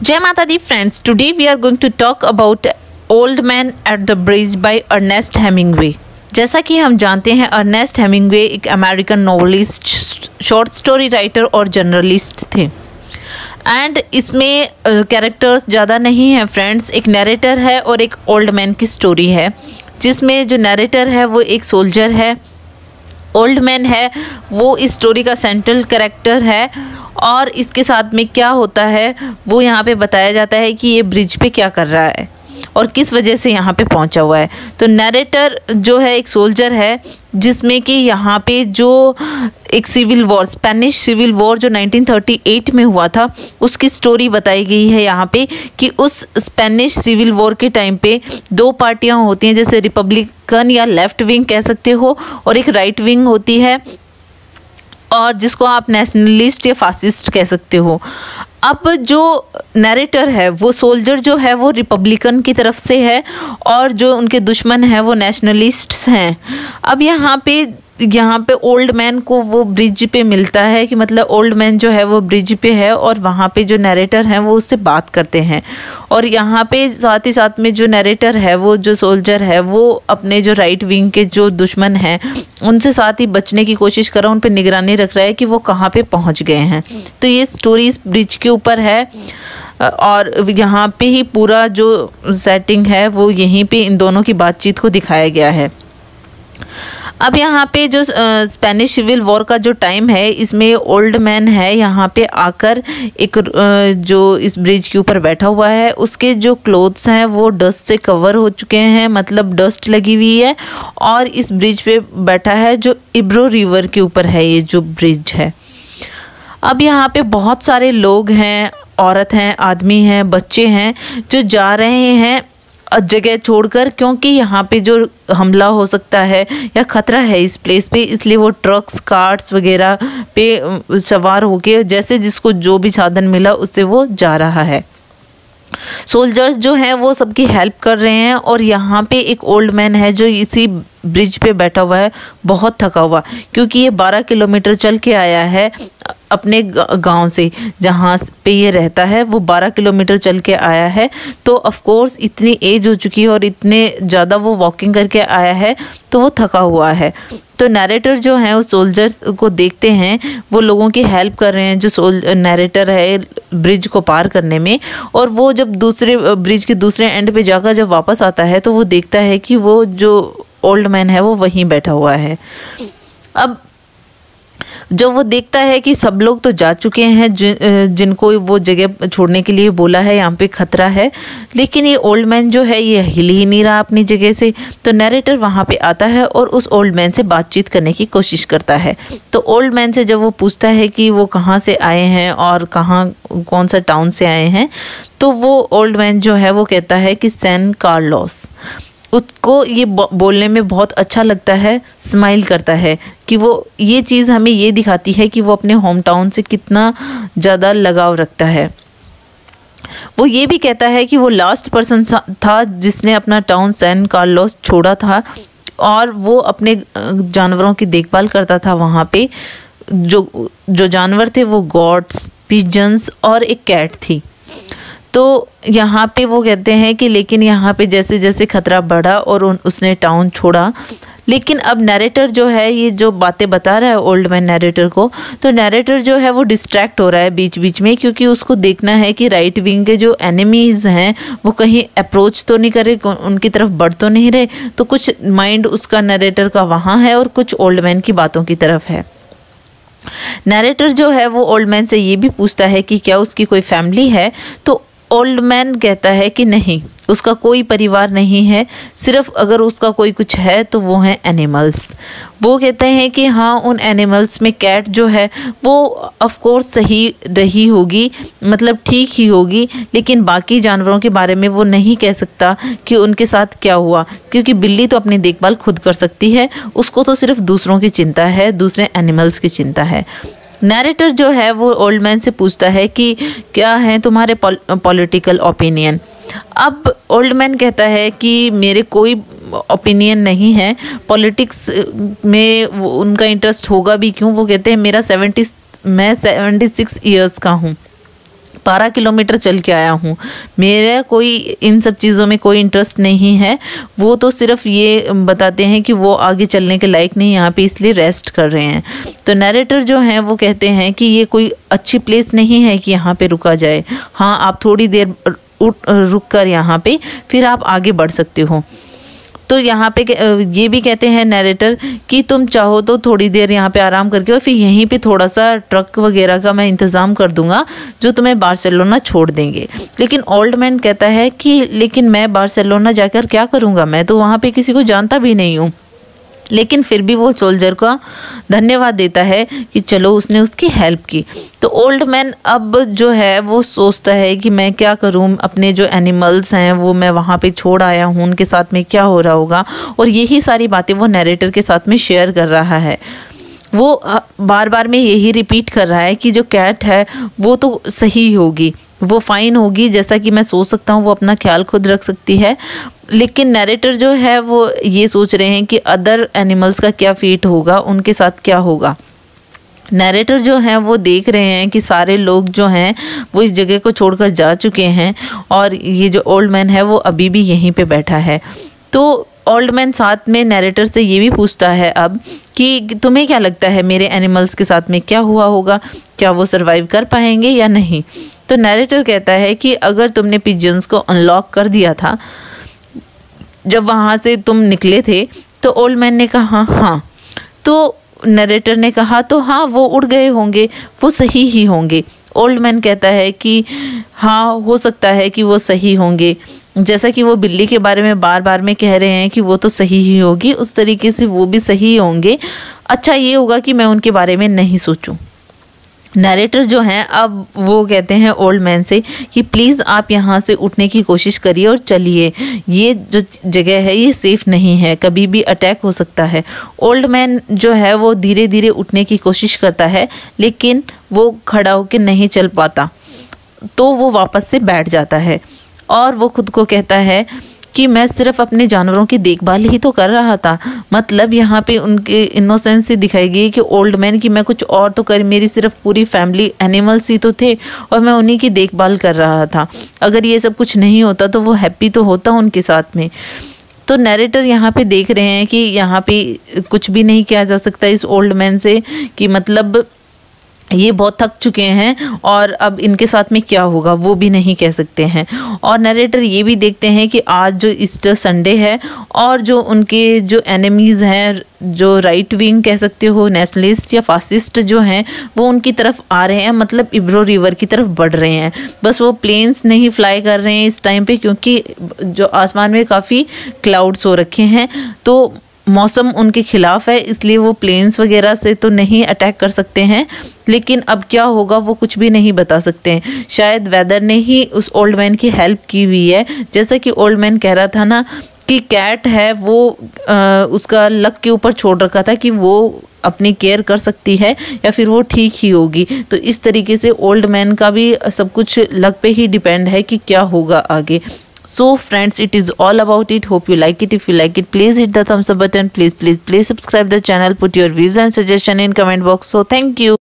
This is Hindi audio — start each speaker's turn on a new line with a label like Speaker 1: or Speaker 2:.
Speaker 1: Jai Mata Di friends, today we are going to talk about Old Man at the Bridge by Ernest Hemingway। जैसा कि हम जानते हैं अर्नेस्ट हेमिंगवे एक American novelist, short story writer और जर्नलिस्ट थे। एंड इसमें कैरेक्टर्स ज़्यादा नहीं हैं फ्रेंड्स, एक नैरेटर है और एक ओल्ड मैन की स्टोरी है, जिसमें जो नैरेटर है वो एक सोल्जर है, ओल्ड मैन है वो इस स्टोरी का सेंट्रल कैरेक्टर है। और इसके साथ में क्या होता है वो यहाँ पे बताया जाता है कि ये ब्रिज पे क्या कर रहा है और किस वजह से यहाँ पे पहुँचा हुआ है। तो नैरेटर जो है एक सोल्जर है, जिसमें कि यहाँ पे जो एक civil war, Spanish civil war जो 1938 में हुआ था, उसकी स्टोरी बताई गई है यहाँ पे कि उस स्पेनिश सिविल वॉर के टाइम पे दो पार्टियाँ होती हैं, जैसे रिपब्लिकन या लेफ्ट विंग कह सकते हो, और एक राइट विंग होती है, और जिसको आप नेशनलिस्ट या फासिस्ट कह सकते हो। अब जो नैरेटर है वो सोल्जर जो है वो रिपब्लिकन की तरफ से है और जो उनके दुश्मन हैं वो नेशनलिस्ट्स हैं। अब यहाँ पे ओल्ड मैन को वो ब्रिज पे मिलता है कि मतलब ओल्ड मैन जो है वो ब्रिज पे है और वहाँ पे जो नैरेटर हैं वो उससे बात करते हैं। और यहाँ पे साथ ही साथ में जो नैरेटर है वो जो सोल्जर है वो अपने जो राइट विंग के जो दुश्मन हैं उनसे साथ ही बचने की कोशिश कर रहा है, उन पर निगरानी रख रहा है कि वो कहाँ पे पहुँच गए हैं। तो ये स्टोरी इस ब्रिज के ऊपर है और यहाँ पे ही पूरा जो सेटिंग है वो यहीं पे इन दोनों की बातचीत को दिखाया गया है। अब यहाँ पे जो स्पेनिश सिविल वॉर का जो टाइम है, इसमें ओल्ड मैन है यहाँ पे आकर एक जो इस ब्रिज के ऊपर बैठा हुआ है, उसके जो क्लोथ्स हैं वो डस्ट से कवर हो चुके हैं, मतलब डस्ट लगी हुई है, और इस ब्रिज पे बैठा है जो इब्रो रिवर के ऊपर है ये जो ब्रिज है। अब यहाँ पे बहुत सारे लोग हैं, औरत हैं, आदमी हैं, बच्चे हैं जो जा रहे हैं जगह छोड़कर, क्योंकि यहाँ पे जो हमला हो सकता है या ख़तरा है इस प्लेस पे, इसलिए वो ट्रक्स, कार्ट्स वगैरह पे सवार होके जैसे जिसको जो भी साधन मिला उससे वो जा रहा है। सोल्जर्स जो हैं वो सबकी हेल्प कर रहे हैं और यहाँ पे एक ओल्ड मैन है जो इसी ब्रिज पे बैठा हुआ है, बहुत थका हुआ, क्योंकि ये 12 किलोमीटर चल के आया है अपने गांव से, जहाँ पे ये रहता है वो 12 किलोमीटर चल के आया है। तो ऑफ कोर्स इतनी एज हो चुकी है और इतने ज़्यादा वो वॉकिंग करके आया है तो वो थका हुआ है। तो नैरेटर जो हैं उस सोल्जर्स को देखते हैं, वो लोगों की हेल्प कर रहे हैं जो नैरेटर है ब्रिज को पार करने में। और वो जब दूसरे ब्रिज के दूसरे एंड पे जाकर जब वापस आता है तो वो देखता है कि वो जो ओल्ड मैन है वो वहीं बैठा हुआ है। अब जब वो देखता है कि सब लोग तो जा चुके हैं जिनको वो जगह छोड़ने के लिए बोला है, यहाँ पे खतरा है, लेकिन ये ओल्ड मैन जो है ये हिल ही नहीं रहा अपनी जगह से। तो नैरेटर वहाँ पे आता है और उस ओल्ड मैन से बातचीत करने की कोशिश करता है। तो ओल्ड मैन से जब वो पूछता है कि वो कहाँ से आए हैं और कौन सा टाउन से आए हैं, तो वो ओल्ड मैन जो है वो कहता है कि सैन कार्लोस। उसको ये बोलने में बहुत अच्छा लगता है, स्माइल करता है कि वो ये चीज़ हमें ये दिखाती है कि वो अपने होम टाउन से कितना ज़्यादा लगाव रखता है। वो ये भी कहता है कि वो लास्ट पर्सन था जिसने अपना टाउन सैन कार्लोस छोड़ा था और वो अपने जानवरों की देखभाल करता था। वहाँ पे जो जानवर थे वो गॉट्स, पिजन्स और एक कैट थी। तो यहाँ पे वो कहते हैं कि लेकिन यहाँ पे जैसे जैसे खतरा बढ़ा और उसने टाउन छोड़ा, लेकिन अब नैरेटर जो है ये जो बातें बता रहा है ओल्ड मैन नैरेटर को, तो नैरेटर जो है वो डिस्ट्रैक्ट हो रहा है बीच बीच में, क्योंकि उसको देखना है कि राइट विंग के जो एनिमीज़ हैं वो कहीं अप्रोच तो नहीं करे, उनकी तरफ बढ़ तो नहीं रहे। तो कुछ माइंड उसका नैरेटर का वहाँ है और कुछ ओल्ड मैन की बातों की तरफ है। नैरेटर जो है वो ओल्ड मैन से ये भी पूछता है कि क्या उसकी कोई फैमिली है, तो ओल्ड मैन कहता है कि नहीं, उसका कोई परिवार नहीं है, सिर्फ अगर उसका कोई कुछ है तो वो हैं एनिमल्स। वो कहते हैं कि हाँ, उन एनिमल्स में कैट जो है वो ऑफ कोर्स सही रही होगी, मतलब ठीक ही होगी, लेकिन बाकी जानवरों के बारे में वो नहीं कह सकता कि उनके साथ क्या हुआ, क्योंकि बिल्ली तो अपनी देखभाल खुद कर सकती है, उसको तो सिर्फ दूसरों की चिंता है, दूसरे एनिमल्स की चिंता है। नैरेटर जो है वो ओल्ड मैन से पूछता है कि क्या है तुम्हारे पॉलिटिकल ओपिनियन। अब ओल्ड मैन कहता है कि मेरे कोई ओपिनियन नहीं है, पॉलिटिक्स में उनका इंटरेस्ट होगा भी क्यों। वो कहते हैं मैं 76 ईयर्स का हूँ 12 किलोमीटर चल के आया हूँ, मेरा कोई इन सब चीज़ों में कोई इंटरेस्ट नहीं है। वो तो सिर्फ ये बताते हैं कि वो आगे चलने के लायक नहीं यहाँ पे, इसलिए रेस्ट कर रहे हैं। तो नरेटर जो हैं वो कहते हैं कि ये कोई अच्छी प्लेस नहीं है कि यहाँ पे रुका जाए। हाँ, आप थोड़ी देर रुक कर यहाँ पे फिर आप आगे बढ़ सकते हो। तो यहाँ पे ये भी कहते हैं नरेटर कि तुम चाहो तो थोड़ी देर यहाँ पे आराम करके और फिर यहीं पे थोड़ा सा ट्रक वगैरह का मैं इंतज़ाम कर दूंगा जो तुम्हें बार्सिलोना छोड़ देंगे। लेकिन ओल्ड मैन कहता है कि लेकिन मैं बार्सिलोना जाकर क्या करूँगा, मैं तो वहाँ पे किसी को जानता भी नहीं हूँ। लेकिन फिर भी वो सोल्जर का धन्यवाद देता है कि चलो उसने उसकी हेल्प की। तो ओल्ड मैन अब जो है वो सोचता है कि मैं क्या करूं, अपने जो एनिमल्स हैं वो मैं वहाँ पे छोड़ आया हूँ, उनके साथ में क्या हो रहा होगा। और यही सारी बातें वो नरेटर के साथ में शेयर कर रहा है। वो बार बार में यही रिपीट कर रहा है कि जो कैट है वो तो सही होगी, वो फाइन होगी, जैसा कि मैं सोच सकता हूँ वो अपना ख्याल खुद रख सकती है। लेकिन नरेटर जो है वो ये सोच रहे हैं कि अदर एनिमल्स का क्या फेट होगा, उनके साथ क्या होगा। नरेटर जो हैं वो देख रहे हैं कि सारे लोग जो हैं वो इस जगह को छोड़कर जा चुके हैं और ये जो ओल्ड मैन है वो अभी भी यहीं पे बैठा है। तो ओल्ड मैन साथ में नरेटर से ये भी पूछता है अब कि तुम्हें क्या लगता है मेरे एनिमल्स के साथ में क्या हुआ होगा, क्या वो सरवाइव कर पाएंगे या नहीं। तो नरेटर कहता है कि अगर तुमने पिजन्स को अनलॉक कर दिया था जब वहाँ से तुम निकले थे, तो ओल्ड मैन ने कहा हाँ। तो नरेटर ने कहा तो हाँ वो उड़ गए होंगे, वो सही ही होंगे। ओल्ड मैन कहता है कि हाँ हो सकता है कि वो सही होंगे, जैसा कि वो बिल्ली के बारे में बार बार में कह रहे हैं कि वो तो सही ही होगी, उस तरीके से वो भी सही होंगे। अच्छा ये होगा कि मैं उनके बारे में नहीं सोचूं। नरेटर जो हैं अब वो कहते हैं ओल्ड मैन से कि प्लीज़ आप यहाँ से उठने की कोशिश करिए और चलिए, ये जो जगह है ये सेफ़ नहीं है, कभी भी अटैक हो सकता है। ओल्ड मैन जो है वो धीरे धीरे उठने की कोशिश करता है लेकिन वो खड़ा होकर नहीं चल पाता, तो वो वापस से बैठ जाता है और वो खुद को कहता है कि मैं सिर्फ अपने जानवरों की देखभाल ही तो कर रहा था। मतलब यहाँ पे उनके इनोसेंस से दिखाई गई कि ओल्ड मैन की मैं कुछ और तो कर, मेरी सिर्फ पूरी फैमिली एनिमल्स ही तो थे और मैं उन्हीं की देखभाल कर रहा था। अगर ये सब कुछ नहीं होता तो वो हैप्पी तो होता उनके साथ में। तो नरेटर यहाँ पे देख रहे हैं कि यहाँ पे कुछ भी नहीं किया जा सकता इस ओल्ड मैन से, कि मतलब ये बहुत थक चुके हैं और अब इनके साथ में क्या होगा वो भी नहीं कह सकते हैं। और नरेटर ये भी देखते हैं कि आज जो ईस्टर संडे है और जो उनके जो एनिमीज़ हैं, जो राइट विंग कह सकते हो, नेशनलिस्ट या फासिस्ट जो हैं, वो उनकी तरफ आ रहे हैं, मतलब इब्रो रिवर की तरफ बढ़ रहे हैं। बस वो प्लेन्स नहीं फ्लाई कर रहे हैं इस टाइम पे, क्योंकि जो आसमान में काफ़ी क्लाउड्स हो रखे हैं तो मौसम उनके खिलाफ है, इसलिए वो प्लेन्स वगैरह से तो नहीं अटैक कर सकते हैं। लेकिन अब क्या होगा वो कुछ भी नहीं बता सकते हैं। शायद वेदर ने ही उस ओल्ड मैन की हेल्प की हुई है। जैसा कि ओल्ड मैन कह रहा था ना कि कैट है वो उसका लक के ऊपर छोड़ रखा था कि वो अपनी केयर कर सकती है या फिर वो ठीक ही होगी। तो इस तरीके से ओल्ड मैन का भी सब कुछ लक पे ही डिपेंड है कि क्या होगा आगे। So friends, it is all about it. Hope you like it. If you like it, please hit the thumbs up button. Please subscribe the channel. Put your views and suggestion in comment box. So thank you.